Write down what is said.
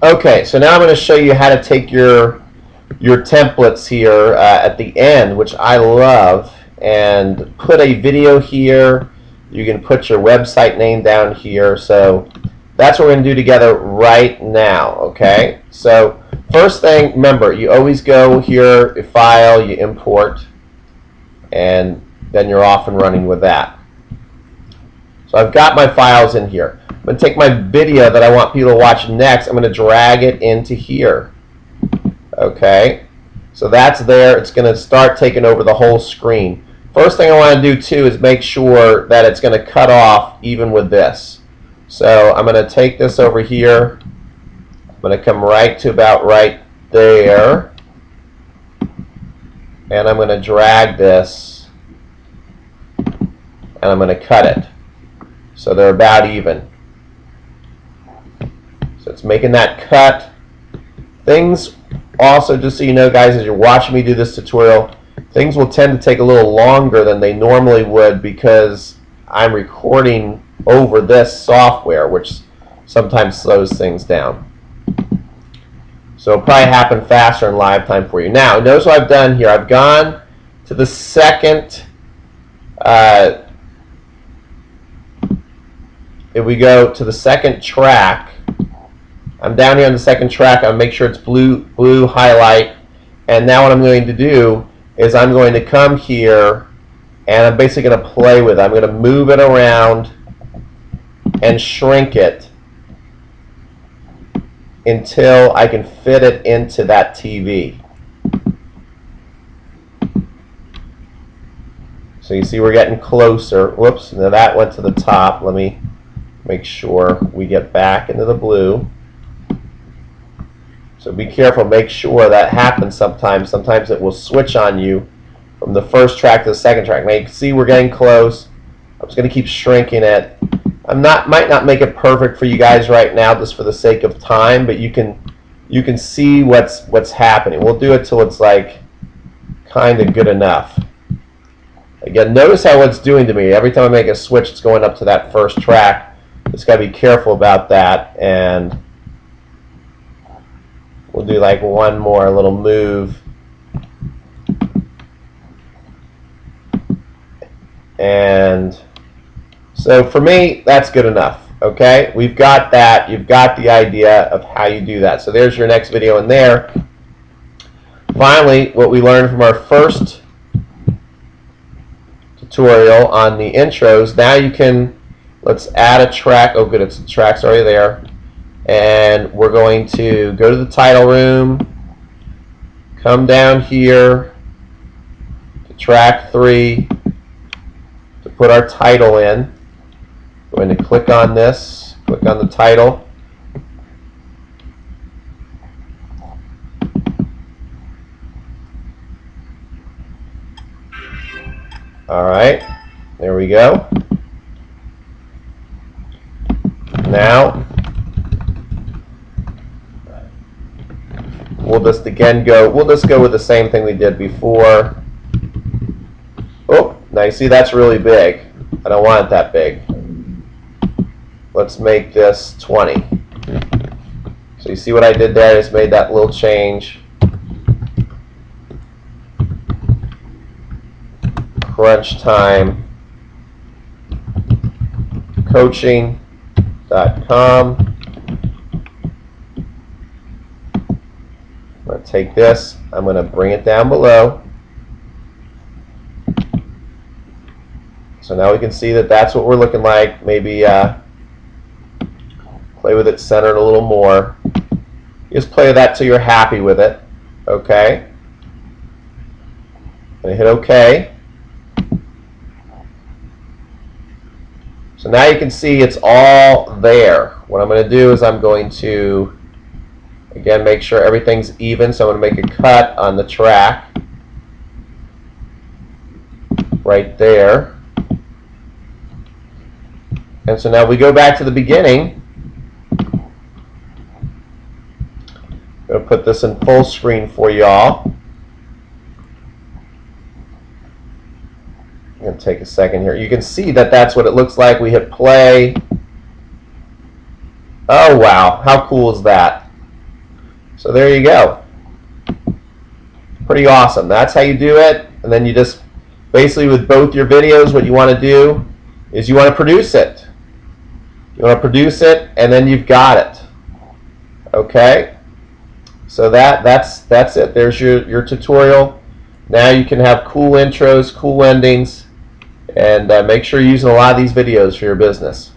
Okay, so now I'm going to show you how to take your templates here at the end, which I love, and put a video here. You can put your website name down here. So that's what we're going to do together right now. Okay, so first thing, remember, you always go here, you file, you import, and then you're off and running with that. So I've got my files in here. I'm going to take my video that I want people to watch next. I'm going to drag it into here. Okay, so that's there. It's going to start taking over the whole screen. First thing I want to do too is make sure that it's going to cut off even with this. So I'm going to take this over here. I'm going to come right to about right there. And I'm going to drag this. And I'm going to cut it. So they're about even. So it's making that cut. Things also, just so you know, guys, as you're watching me do this tutorial, things will tend to take a little longer than they normally would because I'm recording over this software, which sometimes slows things down. So it'll probably happen faster in live time for you. Now, notice what I've done here. I've gone to the second, if we go to the second track, I'm down here on the second track. I'll make sure it's blue highlight. And now what I'm going to do is I'm going to come here and I'm basically going to play with it. I'm going to move it around and shrink it until I can fit it into that TV. So you see we're getting closer. Whoops, now that went to the top. Let me make sure we get back into the blue. So be careful, make sure that happens sometimes. Sometimes it will switch on you from the first track to the second track. Now you can see we're getting close. I'm just going to keep shrinking it. Might not make it perfect for you guys right now just for the sake of time, but you can see what's happening. We'll do it till it's like kind of good enough. Again, notice how it's doing to me. Every time I make a switch, it's going up to that first track. Just got to be careful about that, and we'll do like one more little move. And so for me, that's good enough. Okay, we've got that. You've got the idea of how you do that. So there's your next video in there. Finally, what we learned from our first tutorial on the intros, now you can, let's add a track. Oh good, the track's already there. And we're going to go to the title room, come down here to track 3 to put our title in. We're going to click on this, click on the title. Alright, there we go. Now, we'll just go with the same thing we did before. Oh, now you see that's really big. I don't want it that big. Let's make this 20. So you see what I did there? I just made that little change. Crunch Time Coaching.com. I'm going to take this, I'm going to bring it down below. So now we can see that that's what we're looking like. Maybe play with it centered a little more. Just play with that till you're happy with it. Okay. I'm going to hit OK. So now you can see it's all there. What I'm going to do is I'm going to, again, make sure everything's even. So I'm going to make a cut on the track right there. And so now we go back to the beginning. I'm going to put this in full screen for y'all. I'm going to take a second here. You can see that that's what it looks like. We hit play. Oh wow, how cool is that? So there you go. Pretty awesome. That's how you do it. And then you just basically with both your videos, what you want to do is you want to produce it. You want to produce it, and then you've got it. Okay. So that's it. There's your tutorial. Now you can have cool intros, cool endings, and make sure you're using a lot of these videos for your business.